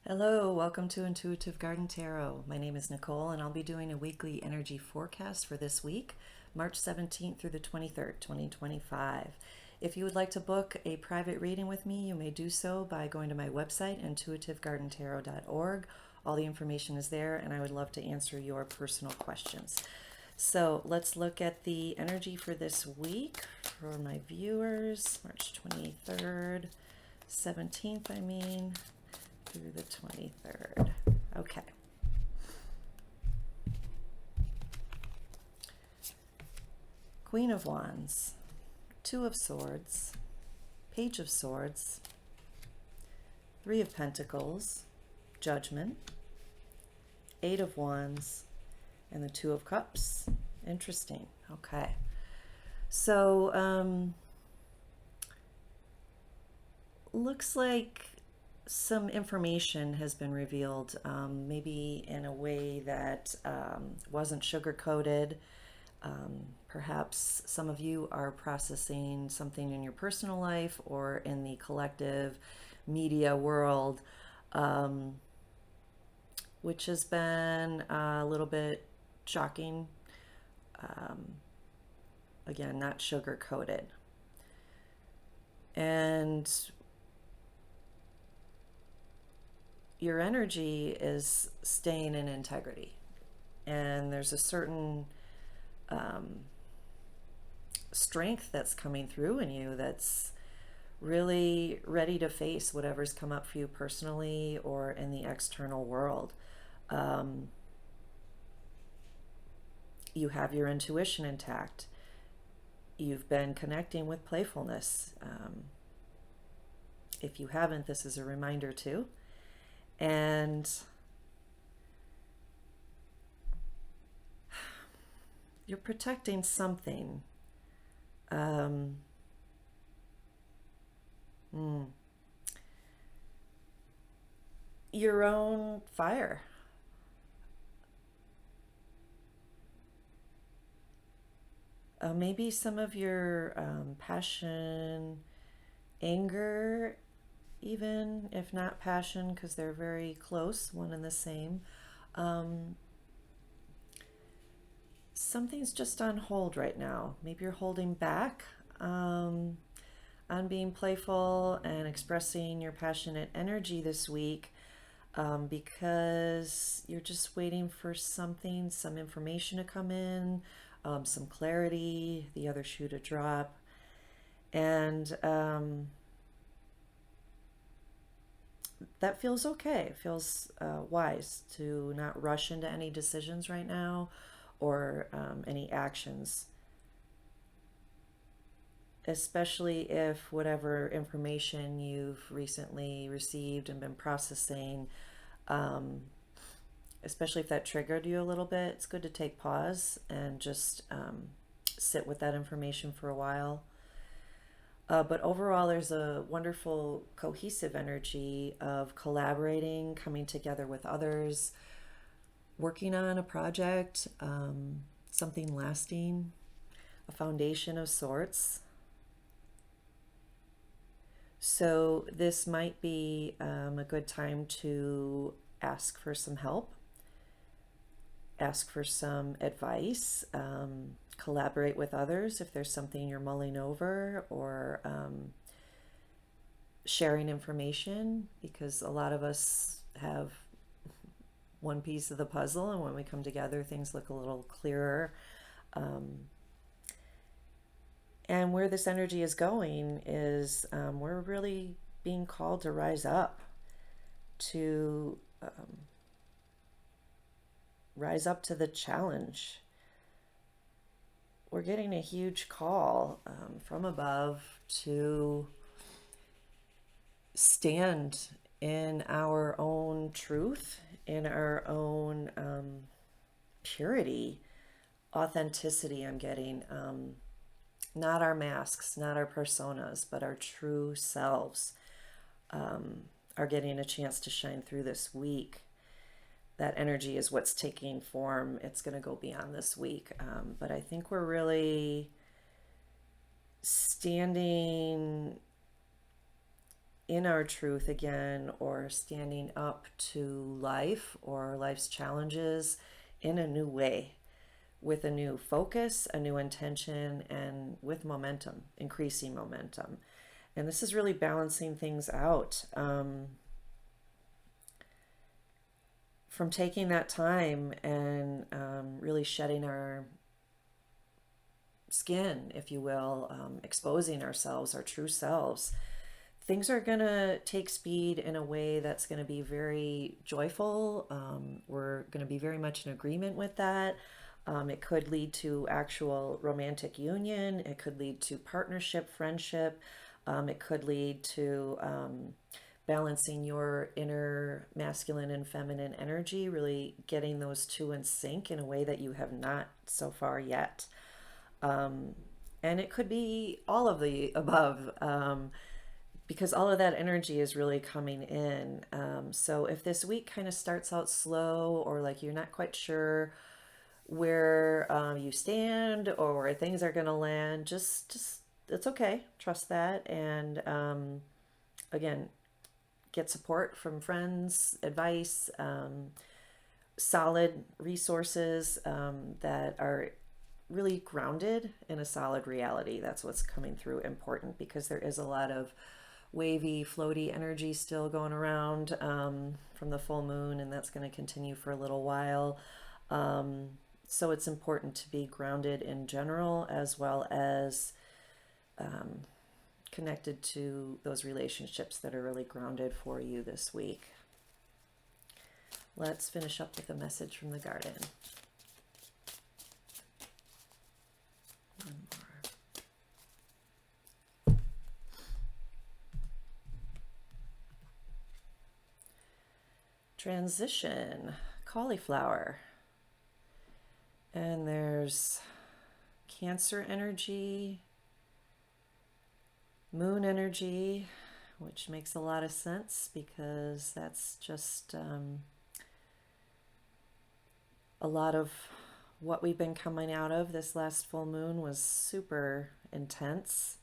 Hello, welcome to Intuitive Garden Tarot. My name is Nicole, and I'll be doing a weekly energy forecast for this week, March 17th through the 23rd, 2025. If you would like to book a private reading with me, you may do so by going to my website, intuitivegardentarot.org. All the information is there, and I would love to answer your personal questions. So let's look at the energy for this week for my viewers, March 23rd, 17th, through the 23rd. Okay. Queen of Wands, Two of Swords, Page of Swords, Three of Pentacles, Judgment, Eight of Wands, and the Two of Cups. Interesting. Okay. So, looks like some information has been revealed, maybe in a way that wasn't sugar-coated. Perhaps some of you are processing something in your personal life or in the collective media world, which has been a little bit shocking. Again, not sugar-coated. And your energy is staying in integrity. And there's a certain strength that's coming through in you that's really ready to face whatever's come up for you personally or in the external world. You have your intuition intact. You've been connecting with playfulness. If you haven't, this is a reminder too. And you're protecting something. Your own fire. Maybe some of your passion, anger, even if not passion, because they're very close, one and the same. Something's just on hold right now. Maybe you're holding back on being playful and expressing your passionate energy this week because you're just waiting for something, some information to come in, some clarity, the other shoe to drop. And that feels okay. It feels wise to not rush into any decisions right now or any actions, especially if whatever information you've recently received and been processing, especially if that triggered you a little bit, it's good to take pause and just sit with that information for a while. But overall, there's a wonderful cohesive energy of collaborating, coming together with others, working on a project, something lasting, a foundation of sorts. So this might be a good time to ask for some help, ask for some advice, collaborate with others if there's something you're mulling over, or sharing information, because a lot of us have one piece of the puzzle, and when we come together, things look a little clearer. And where this energy is going is we're really being called to rise up, to rise up to the challenge. We're getting a huge call from above to stand in our own truth, in our own purity, authenticity. I'm getting not our masks, not our personas, but our true selves are getting a chance to shine through this week. That energy is what's taking form. It's going to go beyond this week. But I think we're really standing in our truth again, or standing up to life or life's challenges in a new way, with a new focus, a new intention, and with momentum, increasing momentum. And this is really balancing things out. From taking that time and really shedding our skin, if you will, exposing ourselves, our true selves, things are going to take speed in a way that's going to be very joyful. We're going to be very much in agreement with that. It could lead to actual romantic union. It could lead to partnership, friendship. It could lead to balancing your inner masculine and feminine energy, really getting those two in sync in a way that you have not so far yet. And it could be all of the above, because all of that energy is really coming in. So if this week kind of starts out slow, or like you're not quite sure where you stand or where things are going to land, just it's okay. Trust that. And again, get support from friends, advice, solid resources that are really grounded in a solid reality. That's what's coming through important, because there is a lot of wavy, floaty energy still going around from the full moon, and that's going to continue for a little while. So it's important to be grounded in general, as well as connected to those relationships that are really grounded for you this week. Let's finish up with a message from the garden. One more. Transition, cauliflower. And there's Cancer energy, moon energy, which makes a lot of sense because that's just a lot of what we've been coming out of. This last full moon was super intense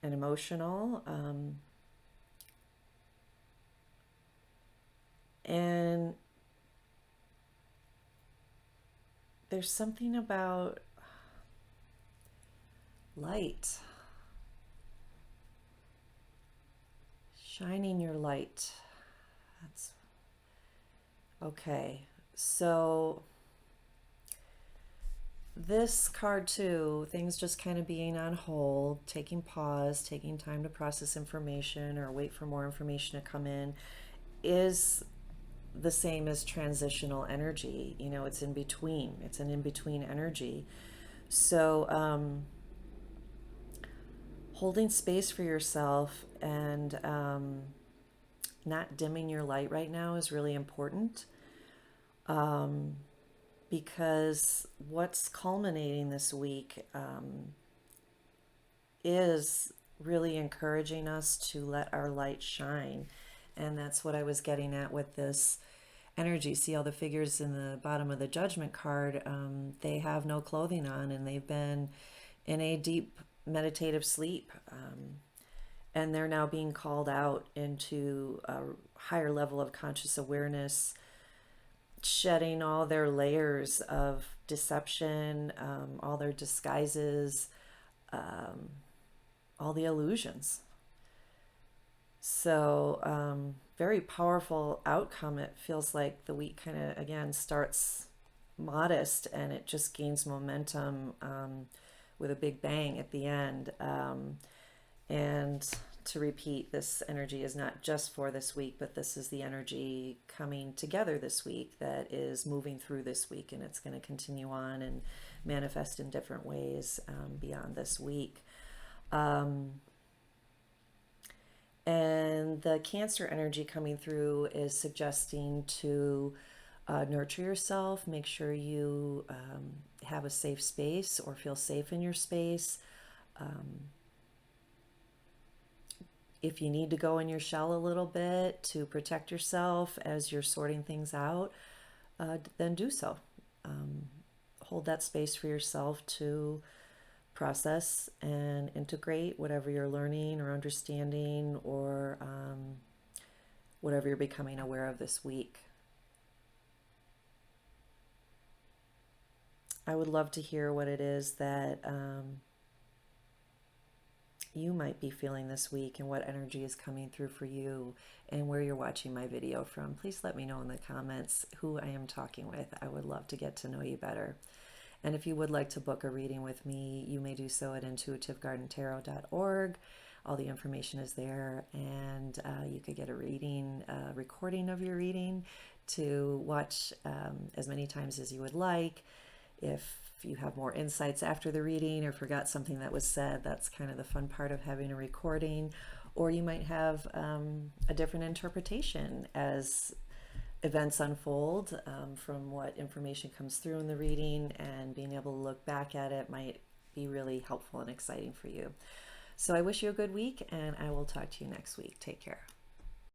and emotional. And there's something about light, shining your light. That's okay. So this card too, things just kind of being on hold, taking pause, taking time to process information or wait for more information to come in, is the same as transitional energy. You know, it's in between. It's an in-between energy. So holding space for yourself and not dimming your light right now is really important, because what's culminating this week is really encouraging us to let our light shine. And that's what I was getting at with this energy. See all the figures in the bottom of the Judgment card? They have no clothing on, and they've been in a deep meditative sleep. And they're now being called out into a higher level of conscious awareness, shedding all their layers of deception, all their disguises, all the illusions. So very powerful outcome. It feels like the week kind of, again, starts modest and it just gains momentum with a big bang at the end. And to repeat, this energy is not just for this week, but this is the energy coming together this week that is moving through this week, and it's going to continue on and manifest in different ways beyond this week. And the Cancer energy coming through is suggesting to nurture yourself, make sure you have a safe space or feel safe in your space. If you need to go in your shell a little bit to protect yourself as you're sorting things out, then do so. Hold that space for yourself to process and integrate whatever you're learning or understanding, or whatever you're becoming aware of this week. I would love to hear what it is that you might be feeling this week and what energy is coming through for you and where you're watching my video from. Please let me know in the comments who I am talking with. I would love to get to know you better. And if you would like to book a reading with me, you may do so at intuitivegardentarot.org. All the information is there, and you could get a reading, recording of your reading to watch as many times as you would like. If you have more insights after the reading or forgot something that was said, that's kind of the fun part of having a recording. Or you might have a different interpretation as events unfold from what information comes through in the reading, and being able to look back at it might be really helpful and exciting for you. So I wish you a good week, and I will talk to you next week. Take care.